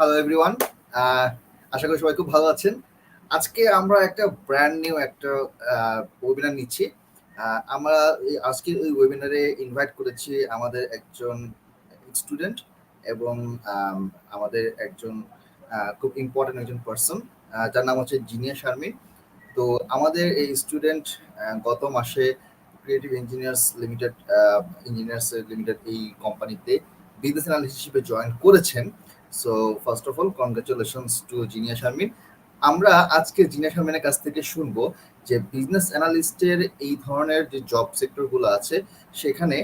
Hello everyone. আহ, আশা করি সবাই খুব ভালো আছেন। আজকে আমরা একটা ব্র্যান্ড নিউ একটা ওয়েবিনার নিচ্ছি। আমরা আজকের ওই ওয়েবিনারে ইনভাইট করেছি আমাদের একজন স্টুডেন্ট এবং আম, আমাদের একজন খুব ইম্পর্টেন্ট একজন পার্সন, যার নাম হচ্ছে জিনিয়া শারমিন। তো আমাদের এই স্টুডেন্ট গত মাসে ক্রিয়েটিভ ইঞ্জিনিয়ার্স লিমিটেড এই কোম্পানিতে বিজনেস অ্যানালিস্ট হিসেবে জয়েন করেছেন। So first of all congratulations to Zinia Sharmin. আমরা আজকে জিনিয়া শারমিনের কাছ থেকে শুনবো যে বিজনেস অ্যানালিস্টের এই ধরনের যে জব সেক্টরগুলো আছে সেখানে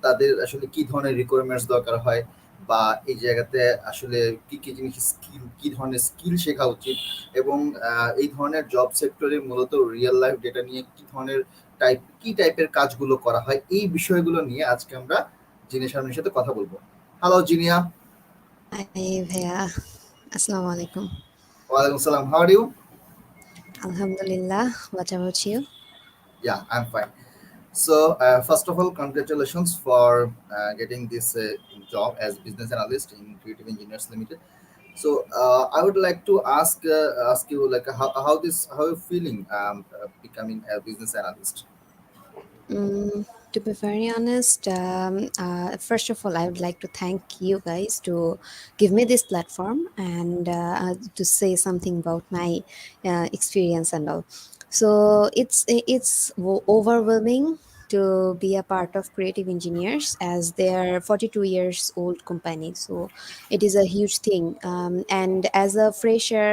তাদের আসলে কি ধরনের রিকোয়ারমেন্টস দরকার হয়, বা এই জায়গাতে আসলে কি কি জিনিস স্কিল, কি ধরনের স্কিল শেখা উচিত, এবং এই ধরনের জব সেক্টরে মূলত রিয়েল লাইফ ডেটা নিয়ে কি টাইপের কাজগুলো করা হয়, এই বিষয়গুলো নিয়ে আজকে আমরা জিনিয়া শারমিনের সাথে কথা বলবো। Hello Zinia. Hi Bhaiya, Assalamu alaikum. ওয়ালাইকুম আসসালাম, how are you? Alhamdulillah, what about you? Yeah, I'm fine. So, first of all, congratulations for getting this job as business analyst in Creative Engineers Limited. So, I would like to ask you like how you feeling becoming a business analyst. To be very honest, first of all, I would like to thank you guys to give me this platform and to say something about my experience and all. So it's overwhelming to be a part of creative engineers as they are 42 years old company, so it is a huge thing, and as a fresher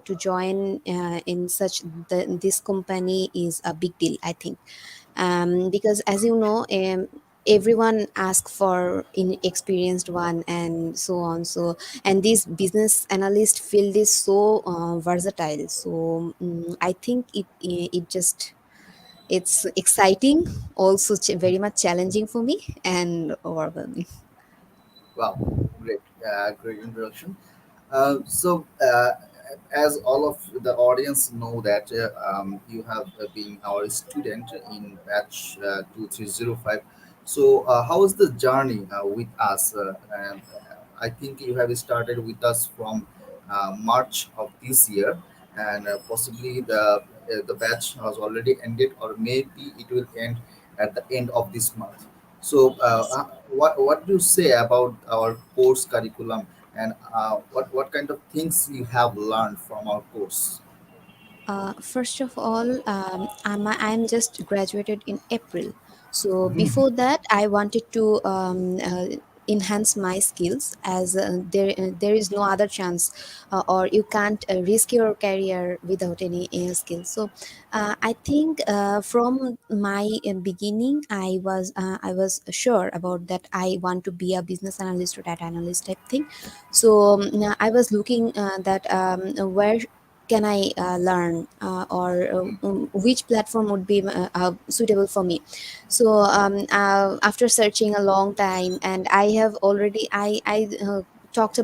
to join in such this company is a big deal, I think, because as you know, everyone asks for inexperienced one and so on. So, and this business analyst field is so versatile, so I think it just it's exciting, also very much challenging for me and overwhelming. Wow, great introduction. So, as all of the audience know that you have been our student in batch 2305. So, how was the journey with us? And I think you have started with us from March of this year, and possibly the batch has already ended, or maybe it will end at the end of this month. So, what do you say about our course curriculum, and what kind of things you have learned from our course? First of all, I'm just graduated in April. So before that, I wanted to enhance my skills as there is no other chance, or you can't risk your career without any skills. So I think from my beginning, I was sure about that I want to be a business analyst or data analyst type thing. So I was looking that where can I learn, or which platform would be suitable for me. So after searching a long time, and I have already talked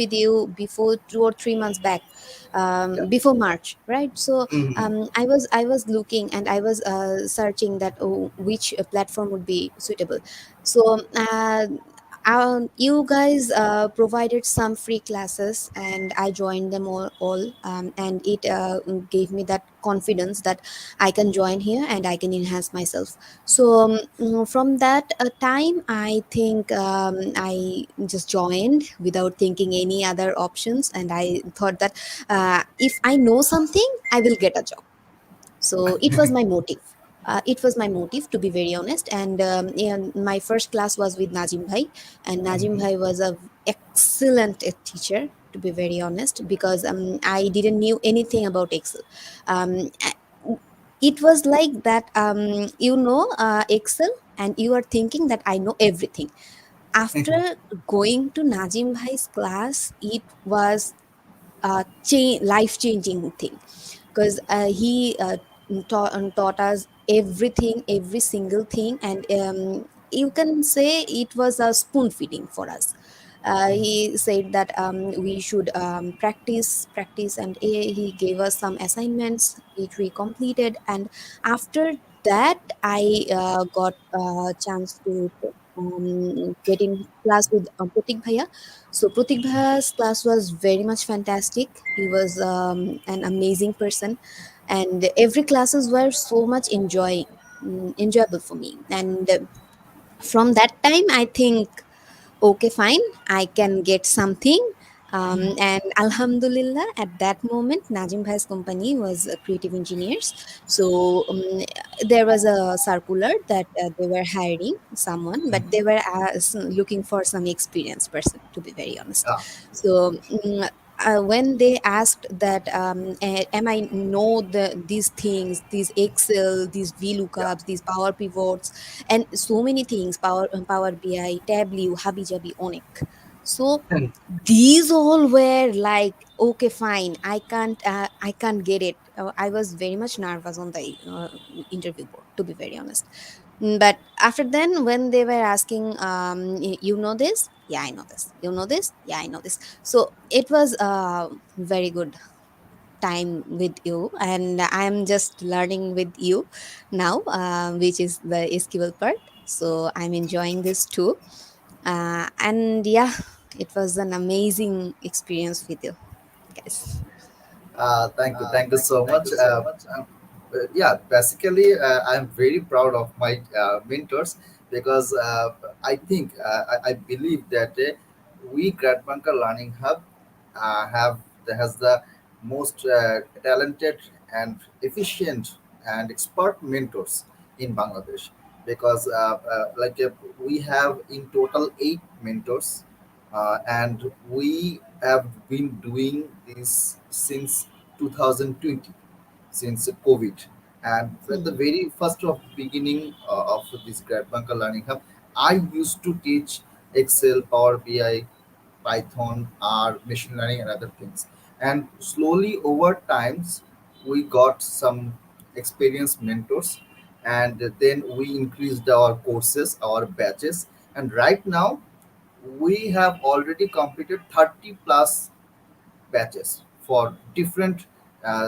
with you before 2 or 3 months back, Yeah. before March, right? So Mhm. I was looking and I was searching that which platform would be suitable. So you guys provided some free classes and I joined them all, and it gave me that confidence that I can join here and I can enhance myself. So from that time, I think I just joined without thinking any other options, and I thought that if I know something, I will get a job. So it was my motive, to be very honest. And my first class was with Najim Bhai, and Najim Mhm. Bhai was a excellent teacher, to be very honest, because I didn't knew anything about Excel. It was like that, Excel, and you are thinking that I know everything. After going to Najim Bhai's class, it was a life changing thing, because he taught us everything, every single thing, and you can say it was a spoon feeding for us. He said that we should practice, and he gave us some assignments which we completed. And after that, I got a chance to. get in class with Pratik Bhaiya. So Pratik Bhaiya's class was very much fantastic. He was an amazing person, and every classes were so much enjoyable for me. And from that time, I think, okay, fine, I can get something. And Alhamdulillah, at that moment, Najim Bhai's company was Creative Engineers. So there was a circular that they were hiring someone, but they were looking for some experienced person, to be very honest. Ah, So when they asked that, am I know these things, these Excel, these yeah. VLOOKUPs, these Power Pivots, and so many things, Power BI, Tableau, Habi Jabi, Onyx. So these all were like, okay, fine, I can't get it. I was very much nervous on the interview board, to be very honest. But after then, when they were asking, you know this, yeah, I know this, you know this, yeah, I know this. So it was very good time with you, and I'm just learning with you now, which is the SQL part. So I'm enjoying this too. And yeah, it was an amazing experience with you guys. Thank you so much. Yeah, basically, I'm very proud of my mentors because I think I believe that we Grad Bunker Learning Hub have has the most talented and efficient and expert mentors in Bangladesh because we have in total 8 mentors, and we have been doing this since 2020, since COVID. And at the Mhm. very first of beginning of this Grad Bunker Learning Hub, I used to teach Excel, Power BI, Python, R, machine learning, and other things. And slowly over times, we got some experienced mentors, and then we increased our courses, our batches. And right now, we have already completed 30 plus batches for different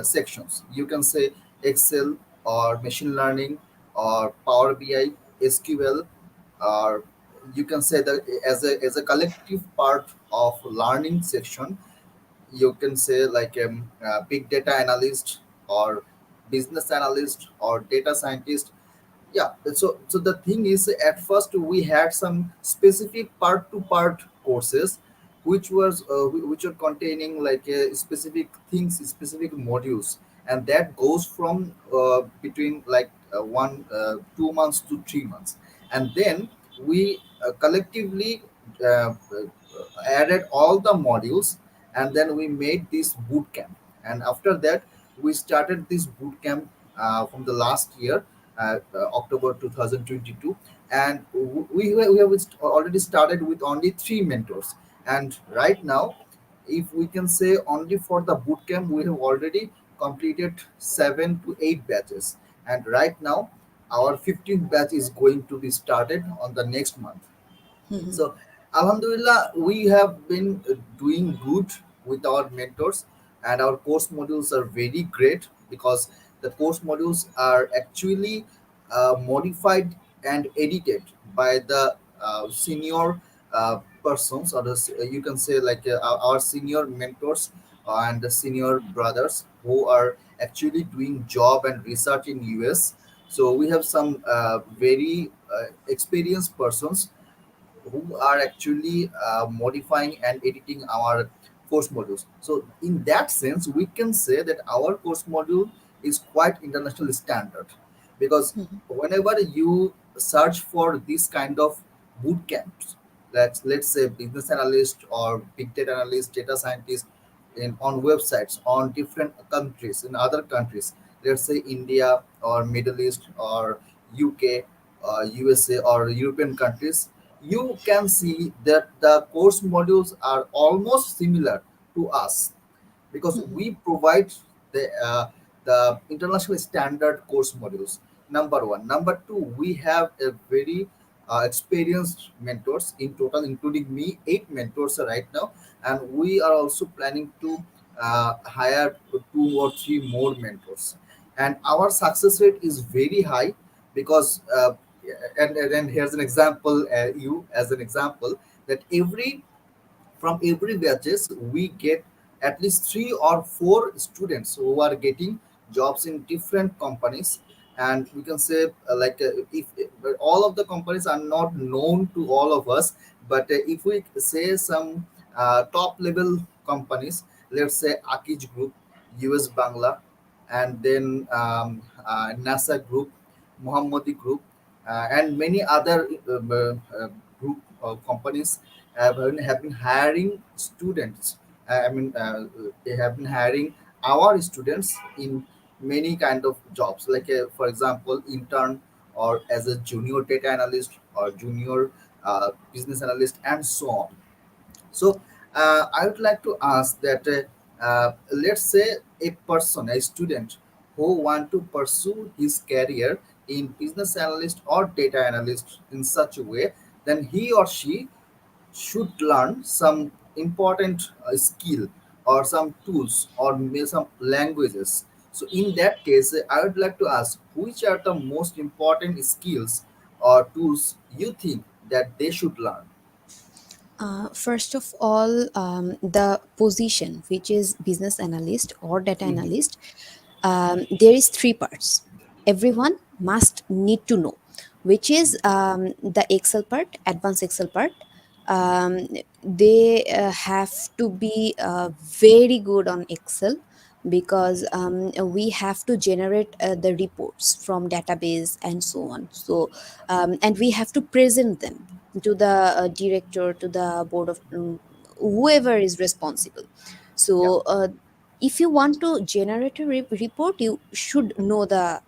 sections. You can say Excel or machine learning or Power BI, SQL, or you can say that as a collective part of learning section. You can say like a big data analyst or business analyst or data scientist. Yeah, so the thing is, at first we had some specific part to part courses which are containing like specific things, specific modules, and that goes from between like 2 months to 3 months. And then we collectively added all the modules, and then we made this boot camp. And after that, we started this boot camp from the last year, October 2022. And we have already started with only 3 mentors. And right now, if we can say only for the boot camp, we have already completed 7 to 8 batches. And right now, our 15th batch is going to be started on the next month. Mhm. So, Alhamdulillah, we have been doing good with our mentors, and our course modules are very great because the course modules are actually modified and edited by the senior persons, or you can say like our senior mentors and the senior brothers who are actually doing job and research in US. So we have some very experienced persons who are actually modifying and editing our course modules. So, in that sense, we can say that our course module is quite international standard because Mhm. whenever you search for this kind of boot camps, let's say business analyst or big data analyst, data scientist, in on websites on different countries, in other countries, let's say India or Middle East or UK, USA or European countries, you can see that the course modules are almost similar to us because Mhm. we provide the international standard course modules. Number one. Number two, we have a very experienced mentors in total, including me, 8 mentors right now, and we are also planning to hire 2 or 3 more mentors. And our success rate is very high because and then here's an example, you as an example, that every from every batches we get at least 3 or 4 students who are getting jobs in different companies. And we can say if but all of the companies are not known to all of us, but if we say some top level companies, let's say Akij Group, US Bangla, and then NASA Group, Mohammadi Group, and many other group companies have been hiring students. They have been hiring our students in many kind of jobs, like for example, intern, or as a junior data analyst, or junior business analyst, and so on. So I would like to ask that let's say a person, a student who want to pursue his career in business analyst or data analyst in such a way, then he or she should learn some important skill, or some tools, or some languages. So in that case, I would like to ask, which are the most important skills or tools you think that they should learn? First of all, the position, which is business analyst or data Mhm. analyst, there is three parts. Everyone must need to know, which is the Excel part, advanced Excel part. Um, they have to be very good on Excel, because we have to generate the reports from database and so on. So and we have to present them to the director, to the board of whoever is responsible. Yeah. So if you want to generate a report, you should know the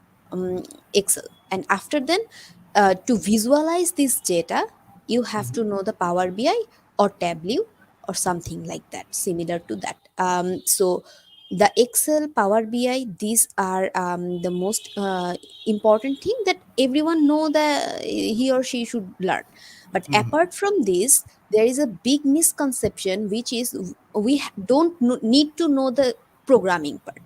Excel. And after then, to visualize this data, you have to Mhm. know the Power BI or Tableau or something like that, similar to that. So the Excel, Power BI, these are the most important thing that everyone know that he or she should learn. But Mhm. apart from this, there is a big misconception, which is we don't need to know the programming part.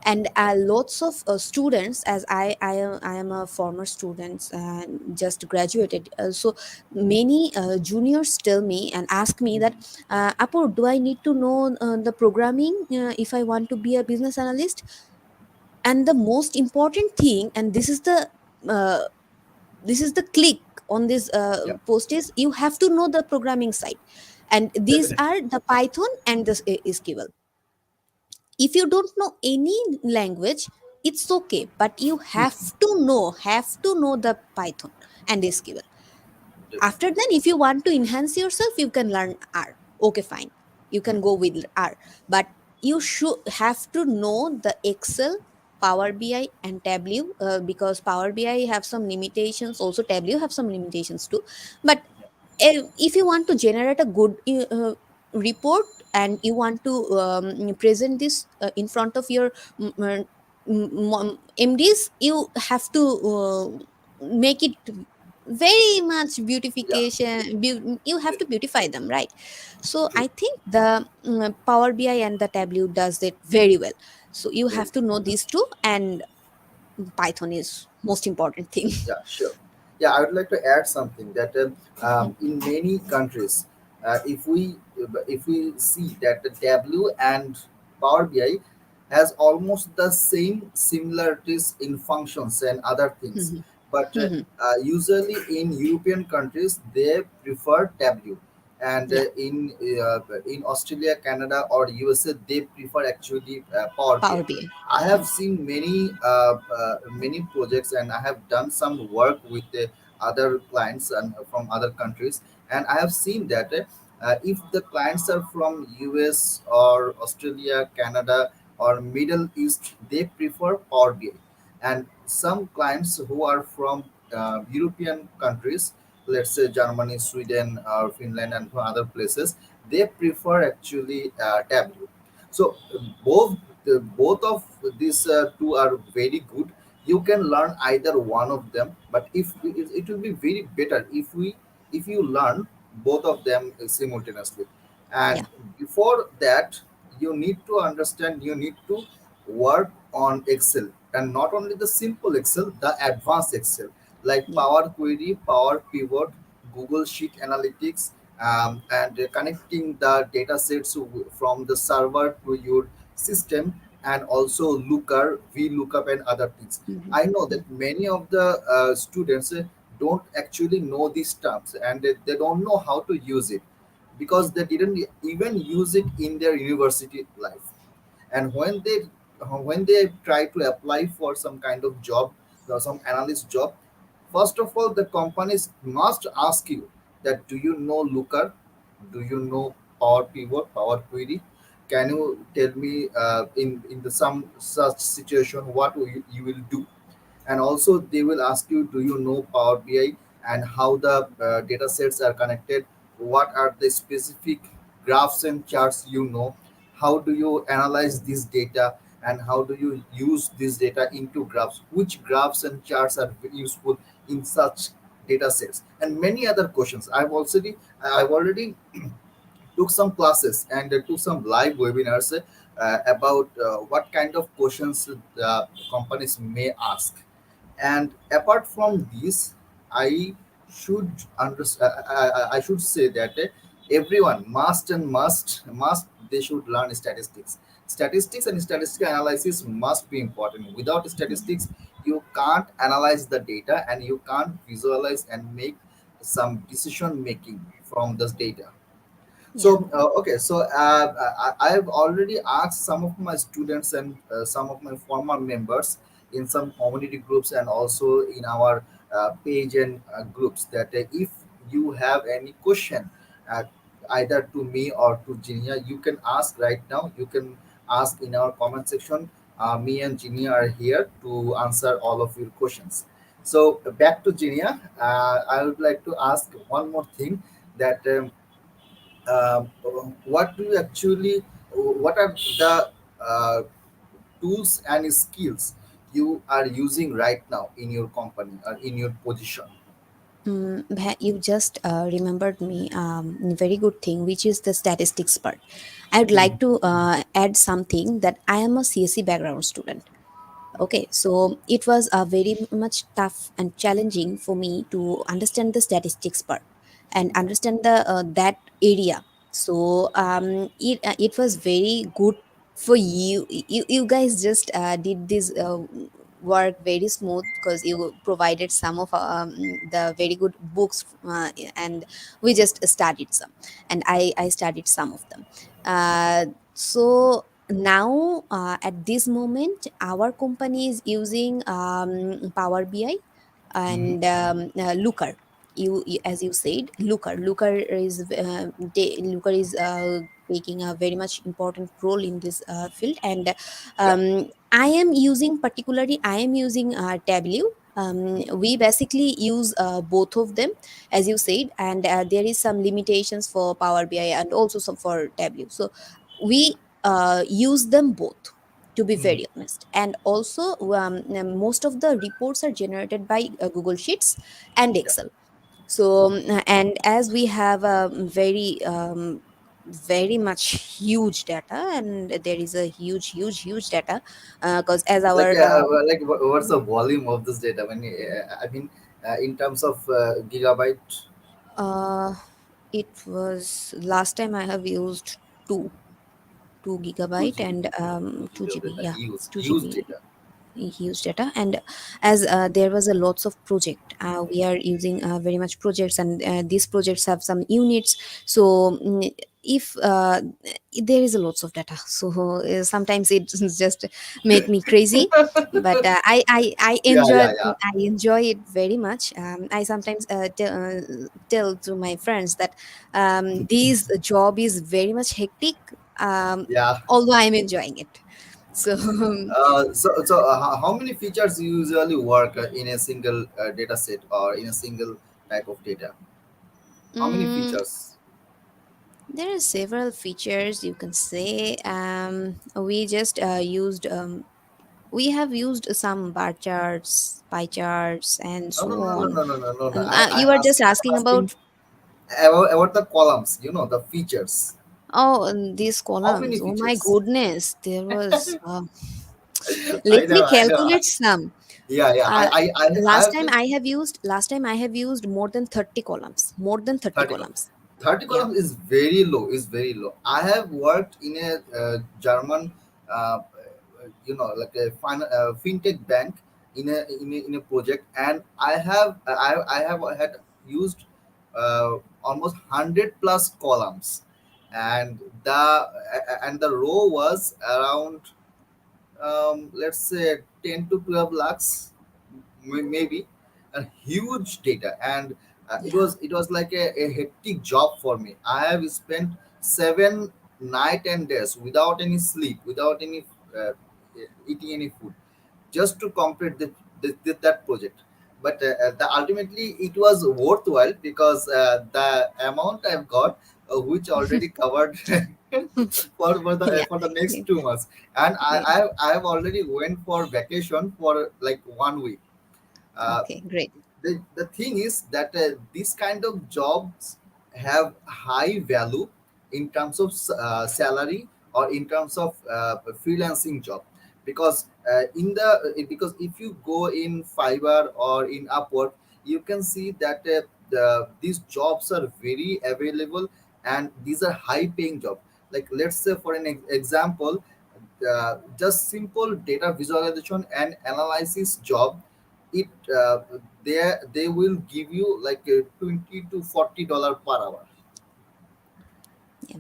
And lots of students, as I am a former student and just graduated, so many juniors tell me and ask me that, Apo, do I need to know the programming if I want to be a business analyst? And the most important thing, and uh, this is the click on this Yeah. post, is you have to know the programming side. And these Definitely. are the Python and the SQL. If you don't know any language, it's okay, but you have to know the Python and SQL. After then, if you want to enhance yourself, you can learn R. Okay, fine, you can go with R. But you should have to know the Excel, Power BI and Tableau, because Power BI have some limitations, also Tableau have some limitations too. But if you want to generate a good report, and you want to present this in front of your MDs, you have to make it very much Yeah. beautification. You have to Definitely. beautify them, right? So True. I think the Power BI and the Tableau does it very well. So you Very. have to know these two, and Python is most important thing. Yeah, sure. Yeah, I would like to add something that in many countries, if we see that the Tableau and Power BI has almost the same similarities in functions and other things, Mhm. but Mhm. usually in European countries they prefer Tableau, and Yeah, in Australia, Canada, or USA they prefer actually Power BI. Power BI. I have seen many projects, and I have done some work with the other clients and from other countries, and I have seen that if the clients are from US or Australia, Canada, or Middle East, they prefer Power BI, and some clients who are from European countries, let's say Germany, Sweden, or Finland, and from other places, they prefer actually Tableau. So both of these two are very good. You can learn either one of them, but if it will be very better if you learn both of them simultaneously. And Yeah, before that, you need to understand, you need to work on Excel, and not only the simple Excel, the advanced Excel, like Yeah. Power Query, Power Pivot, Google Sheet Analytics, and connecting the data sets from the server to your system, and also Looker, VLOOKUP, and other things. Mhm. I know Mhm. that many of the students don't actually know these terms, and they don't know how to use it Yeah. because they didn't even use it in their university life. And when they try to apply for some kind of job or some analyst job, first of all the companies must ask you that do you know Looker, do you know Power Pivot, Power Query, can you tell me in the some such situation what you will do. And also they will ask you do you know Power BI and how the data sets are connected, what are the specific graphs and charts, how do you analyze this data, and how do you use this data into graphs, which graphs and charts are useful in such data sets, and many other questions. I've already took some classes and took some live webinars about what kind of questions the companies may ask. And apart from this, I should I should say that everyone must they should learn statistics. Statistics and statistical analysis must be important. Without statistics, you can't analyze the data and you can't visualize and make some decision making from this data. Yeah. I have already asked some of my students and some of my former members in some community groups and also in our page and groups that if you have any question, uh, either to me or to Jinia, you can ask right now. You can ask in our comment section. Me and Jinia are here to answer all of your questions. So back to Jinia, I would like to ask one more thing that. What do you actually what are the uh, tools and skills you are using right now in your company or in your position? You just remembered me very good thing, which is the statistics part. I would Mhm. like to add something that I am a CSE background student. Okay, so it was very much tough and challenging for me to understand the statistics part and understand the that area. So it was very good for you. You guys just did this work very smooth because you provided some of the very good books, and we just studied some, and I studied some of them. So now at this moment our company is using Power BI Mhm. and Looker. As you said, Looker is taking a very much important role in this field. And Yeah. I am using Tableau. We basically use both of them, as you said, and there is some limitations for Power BI and also some for Tableau. So we use them both, to be Mhm. very honest. And also most of the reports are generated by Google Sheets and Yeah. Excel. So and as we have a very much huge data, and there is a huge data, because as our What's the volume of this data when I mean in terms of gigabyte? uh, it was last time I have used 2 2 gigabyte GB. and 2 2 GB of GB. data Yeah, used 2 used GB data. huge data. And as there was a lots of project, we are using very much projects, and these projects have some units. So if there is a lots of data, so sometimes it just make me crazy. But Yeah, yeah, yeah. I enjoy it very much. I sometimes tell to my friends that this job is very much hectic, Yeah. although I'm enjoying it. So How many features you usually work in a single data set or in a single type of data? How many Mm, features? there are several features, you can say. We have used some bar charts, pie charts, and No, so no, no, no, on. no, no, no, no, no. You are just I'm asking asking about, about the columns. The features. oh, these How many columns. Oh my features? goodness, there was. I Let me know, I know. calculate some. Yeah, yeah. Uh, I have been last time I have used more than 30 columns. More than 30 30 columns. 30 Yeah. columns is very low, is very low. I have worked in a German like a fintech bank in a project, and I have had used almost 100 plus columns, and the row was around let's say 10 to 12 lakhs, maybe, a huge data. And Yeah. it was like a hectic job for me. I have spent 7 night and days without any sleep, without any uh, eating any food, just to complete that project. But ultimately it was worthwhile, because the amount I've got, which already covered Yeah. for the next Great. 2 months. And Great. I have already went for vacation for like 1 week. uh, Okay. Great. the thing is that these kind of jobs have high value in terms of salary, or in terms of freelancing job. Because because if you go in Fiverr or in Upwork, you can see that these jobs are very available, and these are high paying jobs. Like, let's say for an example, just simple data visualization and analysis job, it they will give you like 20 to $40 per hour. Yeah.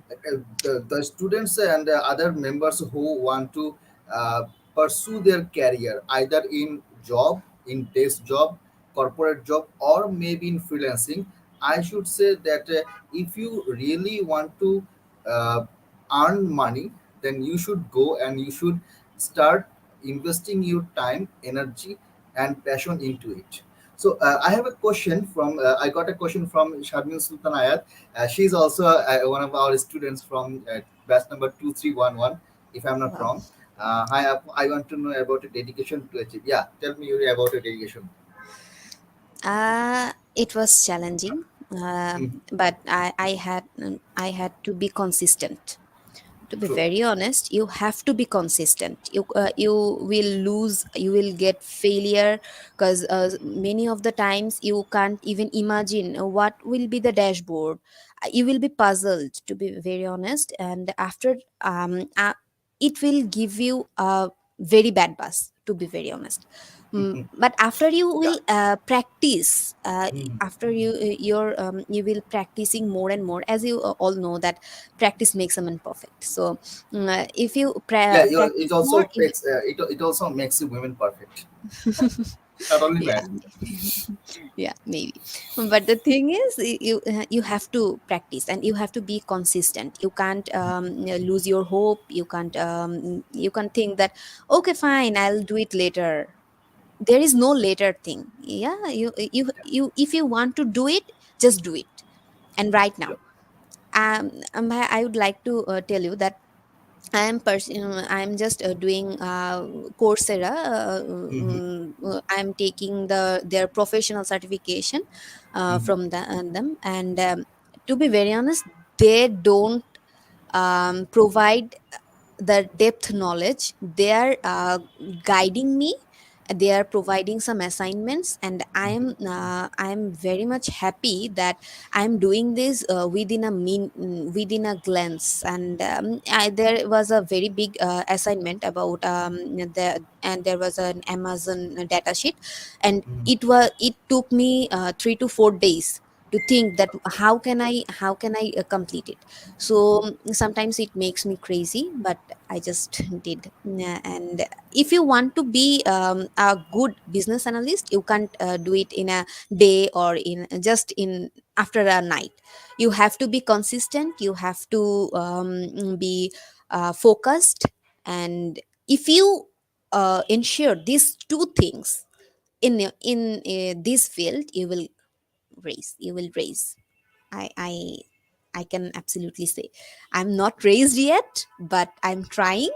The students and other members who want to uh, pursue their career either in job, in desk job, corporate job, or maybe in freelancing, I should say that if you really want to uh, earn money, then you should go and you should start investing your time, energy, and passion into it. So I have a question from I got a question from Sharmin Sultanayat. She is also one of our students from batch number 2311, if I'm not Wow. wrong. Hi, I want to know about your dedication to achieve. Yeah, tell me about your dedication. It was challenging, Mhm. but I had to be consistent. To be True. very honest, you have to be consistent. You will lose, you will get failure, because many of the times you can't even imagine what will be the dashboard. You will be puzzled, to be very honest, and after it will give you a very bad buzz, to be very honest. But after you Yeah. will practice, Mhm. after you will practicing more and more, as you all know that practice makes a man perfect. So if you Yeah, it practice more, also makes it also makes you women perfect, not only yeah, men. yeah, maybe. But the thing is, you have to practice and you have to be consistent. You can't lose your hope. You can't think that, okay, fine, I'll do it later. There is no later thing. Yeah, you if you want to do it, just do it, and right now. Sure. I would like to tell you that I'm just doing Coursera. Hmm. I'm taking their professional certification Hmm. from them, and to be very honest, they don't provide the depth knowledge. They are guiding me. They are providing some assignments, and I am very much happy that I'm doing this within a glance. And there was a very big assignment about and there was an Amazon data sheet, and Hmm. it took me 3 to 4 days to think that how can I complete it. So sometimes it makes me crazy, but I just did. And if you want to be a good business analyst, you can't do it in a day or in just in after a night. You have to be consistent. You have to be focused. And if you ensure these two things in this field, you will raise. I i i can absolutely say I'm not raised yet, but I'm trying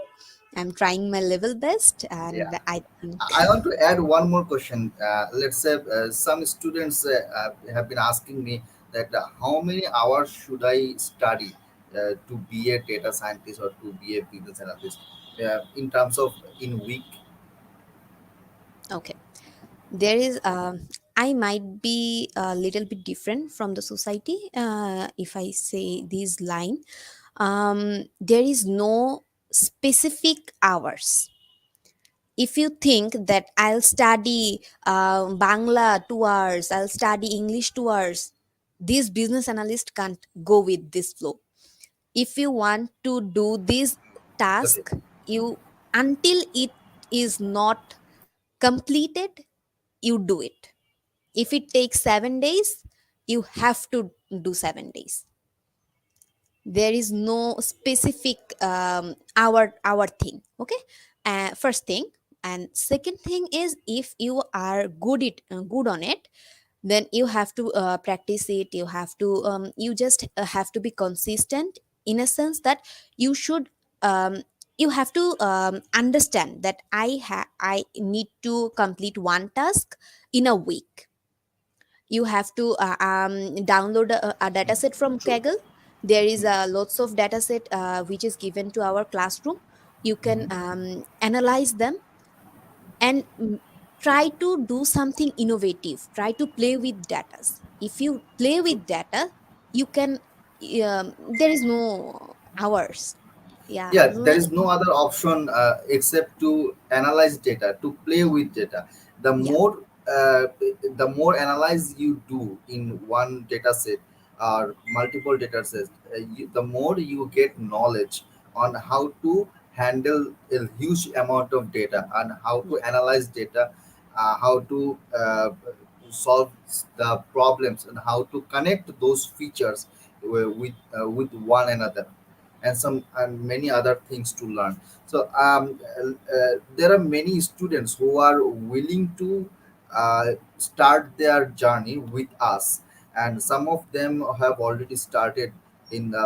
my level best, Yeah. and I think. I want to add one more question. Let's say some students have been asking me that how many hours should I study to be a data scientist or to be a business analyst in terms of in week. Okay. there is I might be a little bit different from the society if I say this line. There is no specific hours. If you think that I'll study Bangla 2 hours, I'll study English 2 hours, this business analyst can't go with this flow. If you want to do this Okay. task, you, until it is not completed, you do it. If it takes 7 days, you have to do 7 days. There is no specific our thing. Okay, first thing. And second thing is, if you are good on it, then you have to practice it. You have to you just have to be consistent, in a sense that you should you have to understand that I need to complete one task in a week. You have to download a data set from True. Kaggle. There is lots of data set which is given to our classroom. You can analyze them and try to do something innovative. Try to play with data. If you play True. with data, you can there is no hours. Yeah, Yeah, so there is no other option except to analyze data, to play with data. the yeah. more uh, the more analyze you do in one data set or multiple data sets, the more you get knowledge on how to handle a huge amount of data and how to Yeah. analyze data, how to solve the problems, and how to connect those features with one another, and some and many other things to learn. So there are many students who are willing to start their journey with us, and some of them have already started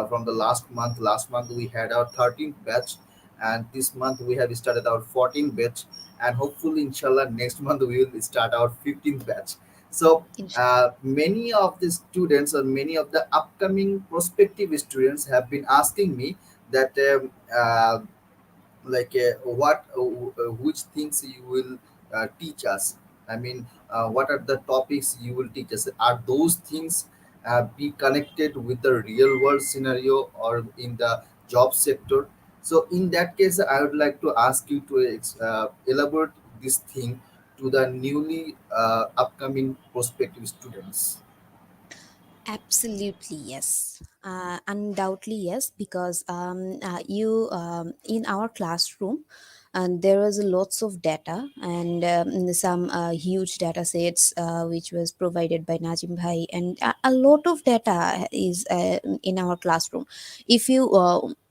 from the last month. Last month we had our 13th batch, and this month we have started our 14th batch, and hopefully inshallah next month we will start our 15th batch. So many of the students or many of the upcoming prospective students have been asking me that what which things you will teach us. I mean, what are the topics you will teach us? Are those things be connected with the real world scenario or in the job sector? So in that case, I would like to ask you to elaborate this thing to the newly upcoming prospective students. Absolutely, yes. Undoubtedly, yes, because you in our classroom, and there was lots of data and some huge data sets which was provided by Najim Bhai, and a lot of data is in our classroom. If you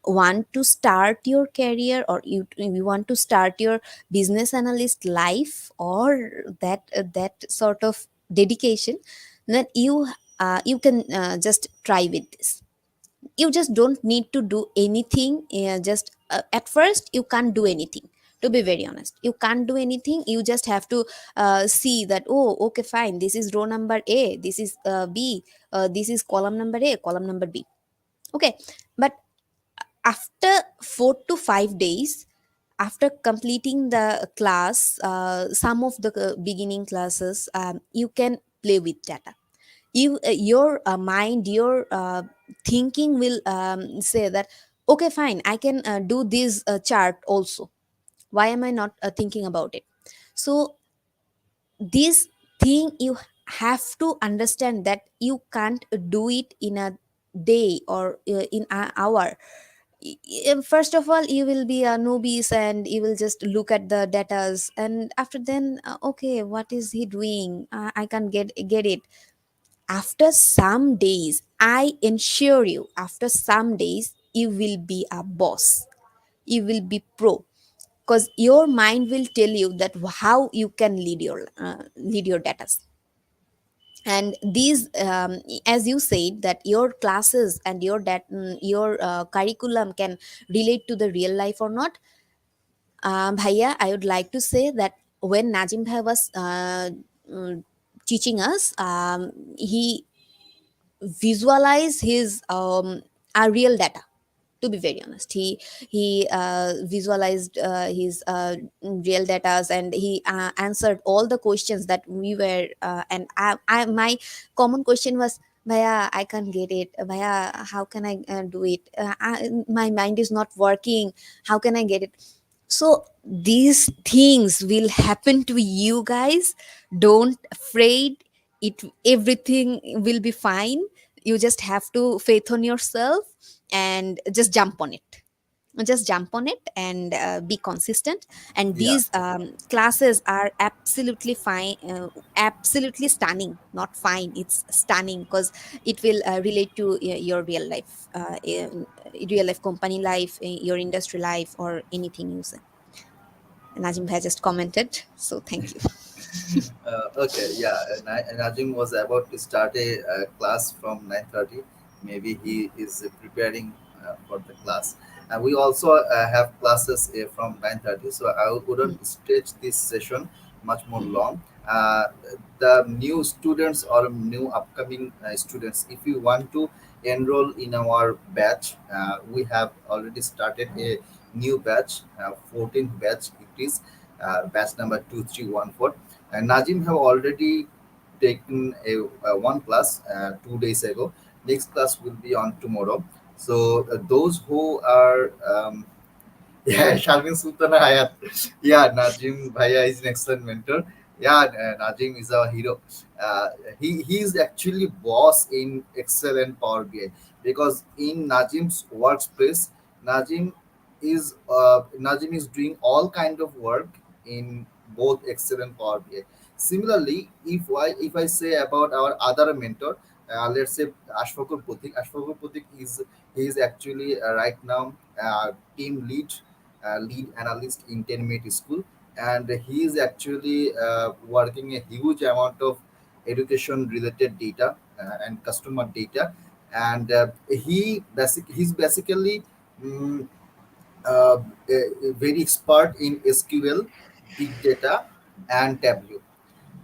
want to start your career, or you want to start your business analyst life, or that sort of dedication, then you can just try with this. You just don't need to do anything. Just at first you can't do anything. To be very honest, you can't do anything. You just have to see that, oh, okay, fine, this is row number A, this is B, this is column number A, column number B. Okay, but after 4 to 5 days, after completing the class, some of the beginning classes, you can play with data. Your mind, your thinking will say that, okay, fine, I can do this chart also. Why am I not thinking about it? So this thing, you have to understand that you can't do it in a day or in an hour. First of all, you will be a newbies and you will just look at the datas, and after then, okay, what is he doing? I can't get it. After some days, I ensure you, after some days, you will be a boss. You will be pro, because your mind will tell you that how you can lead your data. And these as you said, that your classes and your curriculum can relate to the real life or not. Bhaiya, I would like to say that when Najim Bhai was mm, teaching us, he visualize his real data. To be very honest, he visualized his real data, and he answered all the questions that we were my common question was, Bhaiya, I can't get it. Bhaiya, how can I do it? My mind is not working. How can I get it? So these things will happen to you guys. Don't afraid. Everything will be fine. You just have to faith on yourself and just jump on it. Just jump on it and be consistent. And Yeah. these classes are absolutely fine, absolutely stunning. Not fine, it's stunning, because it will relate to your real life company life, your industry life, or anything you say. Najim has just commented, so thank you. Okay, yeah. Najim was about to start a class from 9:30. Maybe he is preparing for the class. And we also have classes from 9:30, so I Mm, wouldn't stretch this session much more mhm, long. The new students or new upcoming students, if you want to enroll in our batch, we have already started a new batch, 14th batch. It is batch number 2314, and Najim have already taken a one class 2 days ago. Next class will be on tomorrow. So those who are yeah, Sharmin Sultana Hayat. Yeah, Najim Bhaiya is an excellent mentor. Yeah, Najim is our hero. Uh, he is actually boss in Excel and Power BI, because in Najim's workspace, Najim Najim is doing all kind of work in both Excel and Power BI. Similarly, if I say about our other mentor, let's say Ashfakur Putik. Ashfakur Putik is actually right now team lead analyst in 10 school, and he is actually working a huge amount of education related data and customer data, and he's basically mm, very expert in SQL, big data, and Tableau.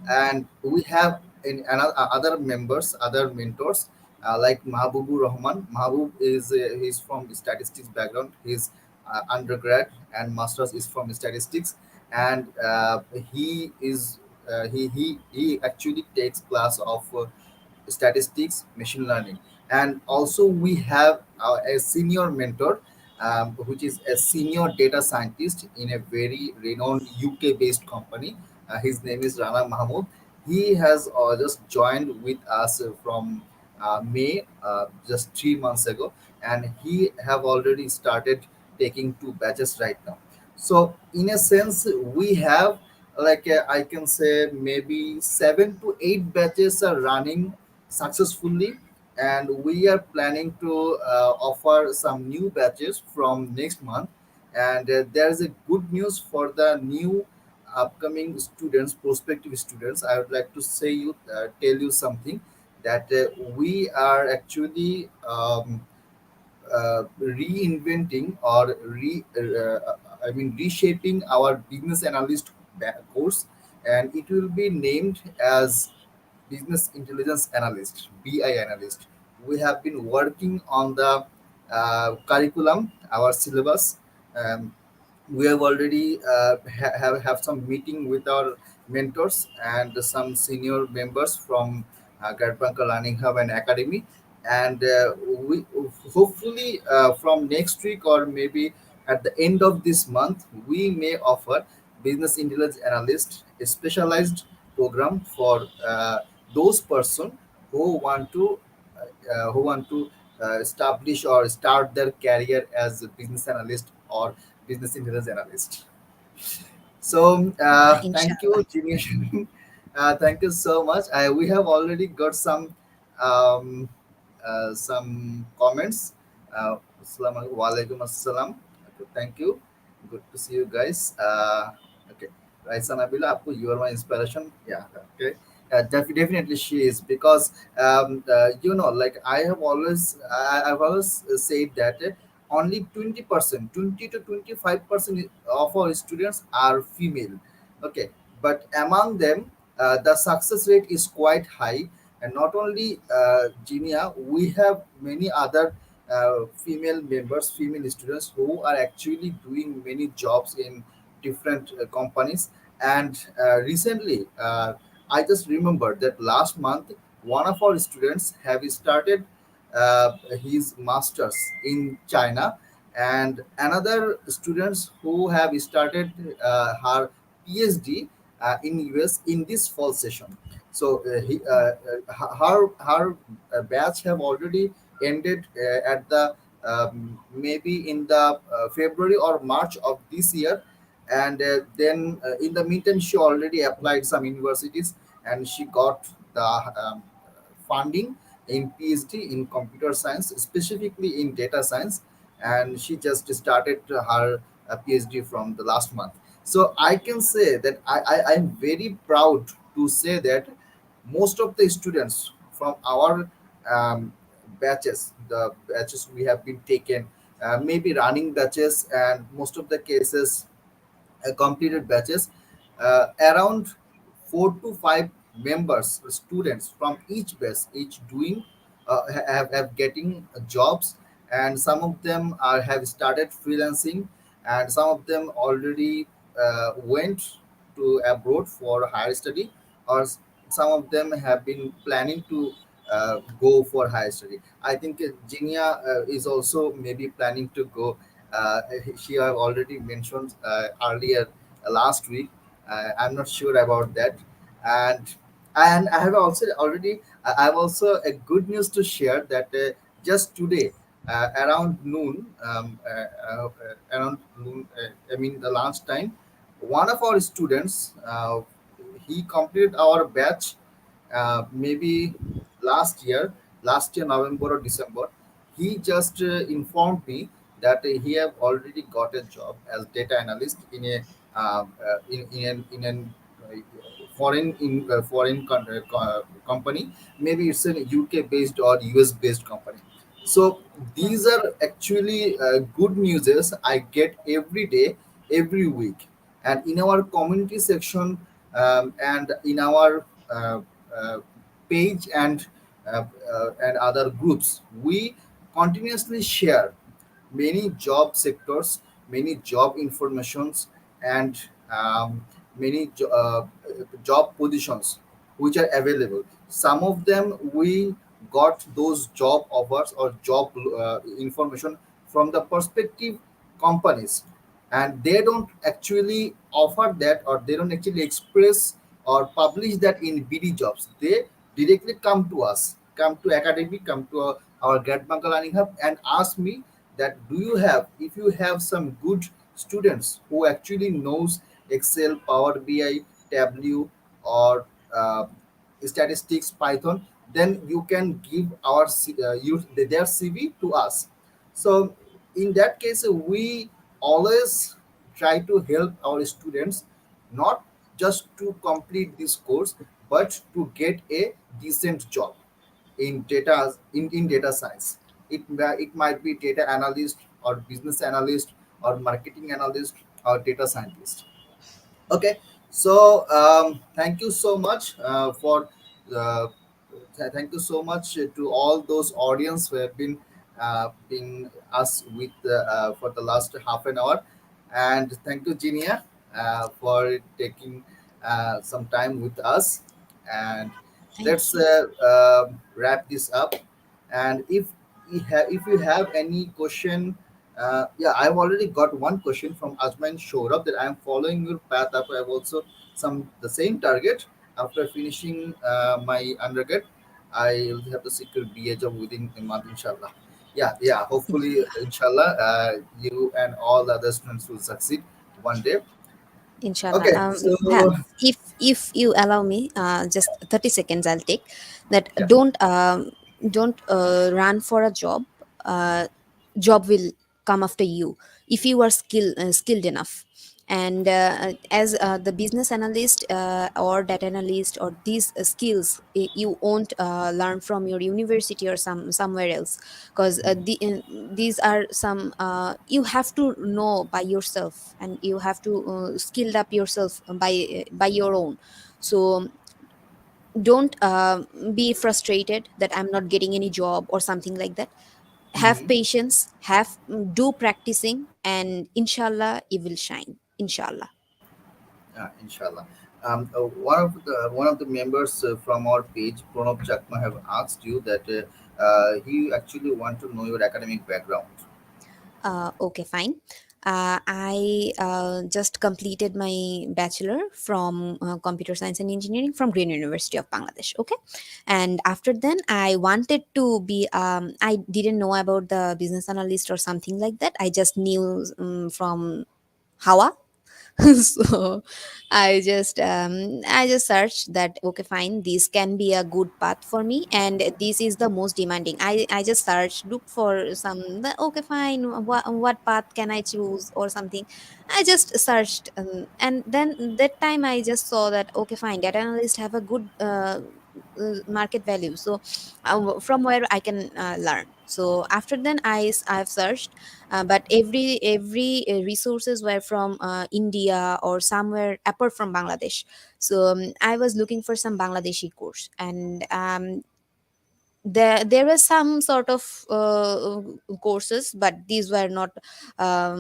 And we have in another other members, other mentors, like Mahabubur Rahman. Mahabub he's from the statistics background. His undergrad and masters is from statistics, and he actually takes class of statistics, machine learning. And also we have a senior mentor, which is a senior data scientist in a very renowned UK based company. His name is Rana Mahmood. He has just joined with us from May, just 3 months ago, and he have already started taking two batches right now. So in a sense, we have, like, I can say maybe 7 to 8 batches are running successfully, and we are planning to offer some new batches from next month. And there is a good news for the new upcoming students, prospective students. I would like to tell you something, that we are actually reinventing or reshaping our business analyst course, and it will be named as business intelligence analyst, BI analyst. We have been working on the curriculum, our syllabus. Um, we have already have some meeting with our mentors and some senior members from Garbanka Learning Hub and Academy, and we hopefully from next week or maybe at the end of this month we may offer business intelligence analyst, a specialized program for those person who want to establish or start their career as a business analyst or business intelligence analyst. So thank Inshallah. you, Jimmy. Thank you so much. We have already got some comments. Assalamu alaikum assalam. Okay, thank you. Good to see you guys. Okay, Raisa Nabila, Appu, you are my inspiration. Yeah. Okay. Definitely she is, because like I've always said that only 20%, 20 to 25% of our students are female. Okay, but among them, the success rate is quite high. And not only Genia, we have many other female members, female students who are actually doing many jobs in different companies. And recently, I just remember that last month, one of our students have started his masters in China, and another students who have started her PhD in US in this fall session. So her batch have already ended at the maybe in the February or March of this year, and then in the meantime she already applied some universities and she got the funding in PhD in computer science, specifically in data science, and she just started her PhD from the last month. So I can say that I'm very proud to say that most of the students from our um, batches, the batches we have been taken, maybe running batches, and most of the cases completed batches, around 4 to 5 members, students from each batch, each doing have getting jobs, and some of them are have started freelancing, and some of them already went to abroad for higher study, or some of them have been planning to go for higher study. I think Jinia is also maybe planning to go. She have already mentioned earlier last week. I'm not sure about that, and I have also already. I have also a good news to share that just today around noon, around noon. I mean the last time, one of our students he completed our batch maybe last year, November or December. He just informed me that he have already got a job as data analyst in a in an company. Maybe it's a UK based or US based company. So these are actually good news I get every day, every week, and in our community section, and in our uh, page, and other groups, we continuously share many job sectors, many job informations, and many job positions which are available. Some of them we got those job offers or job information from the perspective companies, and they don't actually offer that, or they don't actually express or publish that in BD jobs. They directly come to us, come to academy, come to our Get Banker Learning Hub, and ask me that do you have, if you have some good students who actually knows Excel, Power BI, Tableau, or uh, statistics, Python, then you can give use their CV to us. So in that case, we always try to help our students, not just to complete this course, but to get a decent job in data science. It might be data analyst or business analyst or marketing analyst or data scientist. Okay, so thank you so much for uh, thank you so much to all those audience who have been us with for the last half an hour, and thank you, Genia, for taking some time with us. And Thank let's you. wrap this up. And if you have any question, yeah, I've already got one question from Ajman Shorab that I'm following your path up. I have also some the same target after finishing my undergrad. I will have to secure BA job within a month, inshallah. Yeah, yeah. Hopefully, inshallah, you and all the other students will succeed one day. Inshallah. Okay, so If you allow me, just 30 seconds, I'll take that. yeah. Don't run for a job. Job will come after you if you are skilled enough. And as the business analyst or data analyst, or these skills, you won't learn from your university or somewhere else, because these are some you have to know by yourself, and you have to skilled up yourself by your own. So don't be frustrated that I'm not getting any job or something like that. Have Hmm. patience, have do practicing, and inshallah you will shine, inshallah. Inshallah. One of the members from our page, Pranab Chakma, have asked you that he actually want to know your academic background. Okay, fine. I just completed my bachelor from computer science and engineering from Green University of Bangladesh. Okay, and after then I wanted to be. I didn't know about the business analyst or something like that. I just knew from Hawa. So I just searched that, okay, fine, this can be a good path for me, and this is the most demanding. I just searched, looked for okay, fine, what path can I choose or something. I just searched, and then that time I just saw that, okay, fine, data analysts have a good market value. So from where I can learn. So after then I've searched, but every resources were from India or somewhere apart from Bangladesh. So I was looking for some Bangladeshi course, and there were some sort of courses, but these were uh,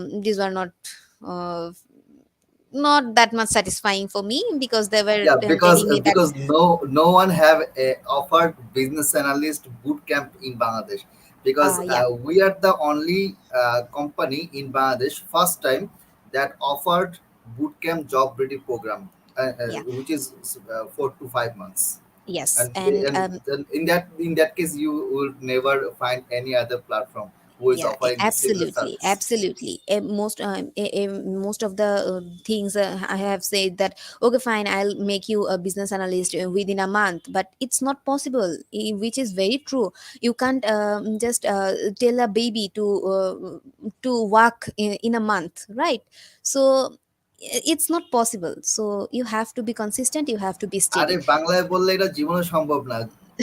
not that much satisfying for me, because they were Yeah, because telling me that no one have offered business analyst boot camp in Bangladesh, because yeah, we are the only company in Bangladesh first time that offered boot camp job ready program, yeah, which is 4 to 5 months. yes, And and then in that case you will never find any other platform who is yeah, offering the similar absolutely, service. absolutely. Most of the things I have said that, okay, fine, I'll make you a business analyst within a month, but it's not possible, which is very true. You can't just tell a baby to walk in a month, right? So it's not possible. So you have to be consistent, you have to be আরে steady. বাংলায় বললে এটা জীবনে সম্ভব না।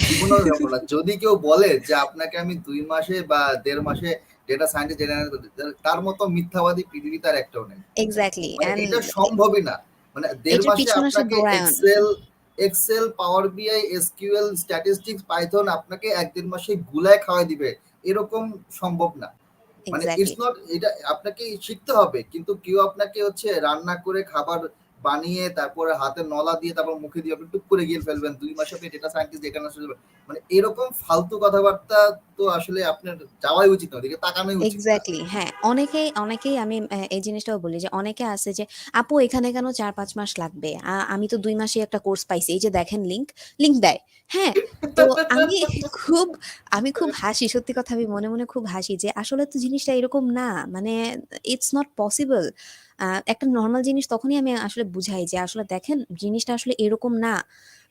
জীবনেও সম্ভব না। যদি কেউ বলে যে আপনাকে আমি ২ মাসে বা ১.৫ মাসে ডেটা সায়েন্টিস্ট জেনারেল করে দিতে, তার মতো মিথ্যাবাদী পৃথিবীতে আর একটাও নেই। Exactly, মানে এটা and সম্ভবই না। মানে ১.৫ এটার মাসে পিছনে আসে আপনাকে ডোরায়ন। এক্সেল, পাওয়ার বিআই, এসকিউএল, স্ট্যাটিস্টিক্স, পাইথন আপনাকে ১-১.৫ মাসে গুলায় খাওয়ায় দিবে। এরকম সম্ভব না। মানে ইটস Exactly. নট, এটা আপনাকে শিখতে হবে। কিন্তু কেউ আপনাকে হচ্ছে রান্না করে খাবার বানিয়ে তারপরে হাতে নলা দিয়ে তারপর মুখে দিয়ে আপনি টুক করে গিলে ফেলবেন। ২ মাসে আপনি ডেটা সায়েন্টিস্ট এখানে আসলে মানে এরকম ফালতু কথাবার্তা তো আসলে আপনার যাওয়াই উচিত না। ওদিকে তাকানোই উচিত না। এক্সাক্টলি, হ্যাঁ, অনেকেই আমি এই জিনিসটাও বলি যে অনেকে আছে যে, আপু এখানে কেন ৪-৫ মাস লাগবে, আমি তো ২ মাসে একটা কোর্স পাইছি, এই যে দেখেন লিঙ্ক দেয়। হ্যাঁ, তো আমি খুব আমি খুব হাসি, সত্যি কথা, আমি মনে মনে খুব হাসি যে আসলে তো জিনিসটা এরকম না, মানে ইটস নট পসিবল। একটা নর্মাল জিনিস তখনই আমি আসলে বুঝাই যে আসলে দেখেন জিনিসটা আসলে এরকম না।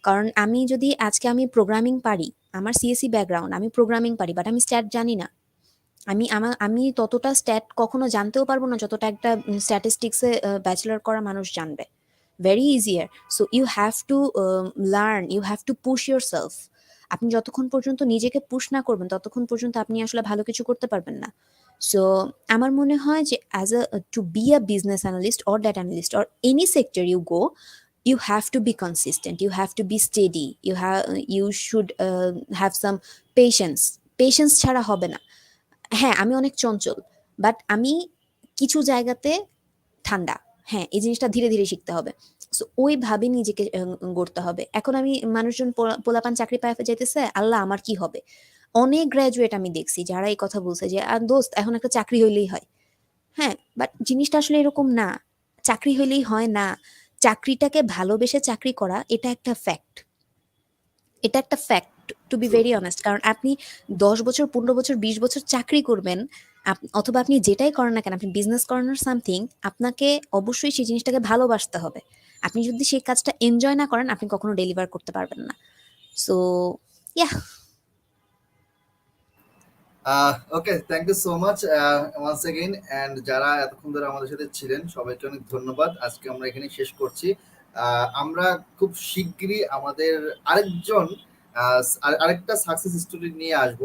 কারণ আমি যদি আজকে আমি প্রোগ্রামিং পারি, আমার সিএসসি ব্যাকগ্রাউন্ড, আমি প্রোগ্রামিং পারি, বাট আমি স্ট্যাট জানি না। আমি ততটা স্ট্যাট কখনো জানতেও পারবো না যতটা একটা স্ট্যাটিস্টিক্সে ব্যাচেলর করা মানুষ জানবে। Very easier. So you have to learn, you have to push yourself. আপনি যতক্ষণ পর্যন্ত নিজেকে পুশ না করবেন ততক্ষণ পর্যন্ত আপনি আসলে ভালো কিছু করতে পারবেন না। সো আমার মনে হয় যে as a to be a business analyst or data analyst or any sector you go, you have to be consistent, you have to be steady, you should have some patience ছাড়া হবে না। হ্যাঁ, আমি অনেক চঞ্চল। বাট আমি কিছু জায়গাতে ঠান্ডা। হ্যাঁ, এই জিনিসটা ধীরে, ধীরে শিখতে হবে। সো ওইভাবে নিজেকে গড়তে হবে। এখন আমি মানুষজন পোলাপান চাকরি পাইয়া যাইতেছে, আল্লাহ আমার কি হবে? অনেক গ্র্যাজুয়েট আমি দেখছি যারা এই কথা বলছে যে, দোস্ত এখন একটা চাকরি হইলেই হয়।" হ্যাঁ, বাট জিনিসটা আসলে এরকম না। চাকরি হইলেই হয় না। চাকরিটাকে ভালোবেসে চাকরি করা, এটা একটা fact, to be true. Very honest. কারণ আপনি ১০ বছর, ১৫ বছর, ২০ বছর চাকরি করবেন, অথবা আপনি যেটাই করেন না কেন, আপনি বিজনেস করেন আর সামথিং, আপনাকে অবশ্যই সেই জিনিসটাকে ভালোবাসতে হবে। আপনি যদি সেই কাজটা এনজয় না করেন, আপনি কখনো ডেলিভার করতে পারবেন না। So yeah. Okay, thank you so much once again. And যারা এতক্ষণ ধরে আমাদের সাথে ছিলেন সবাইকে অনেক ধন্যবাদ। আজকে আমরা এখানেই শেষ করছি। আমরা খুব শিগগিরই আমাদের আরেকজন আরেকটা সাকসেস স্টোরি নিয়ে আসব।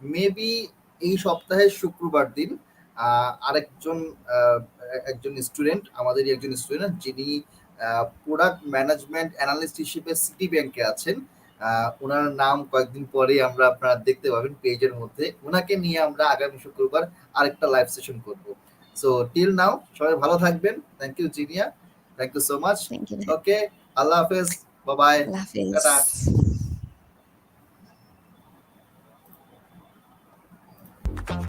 মেবি এই সপ্তাহের শুক্রবার দিন আরেকজন আহ, একজন স্টুডেন্ট, আমাদেরই একজন স্টুডেন্ট যিনি প্রোডাক্ট ম্যানেজমেন্ট অ্যানালিস্ট হিসেবে সিটি ব্যাংকে আছেন। ওনার নাম কয়েকদিন পরেই আপনারা দেখতে পাবেন পেজের মধ্যে। ওনাকে নিয়ে আমরা আগামী শুক্রবার আরেকটা লাইভ সেশন করব। সো টিল নাও সবাই ভালো থাকবেন। Thank you Zinia, thank you so much. Thank you. Okay, আল্লাহ হাফেজ, বাই বাই, আল্লাহ হাফিজ। টাটা।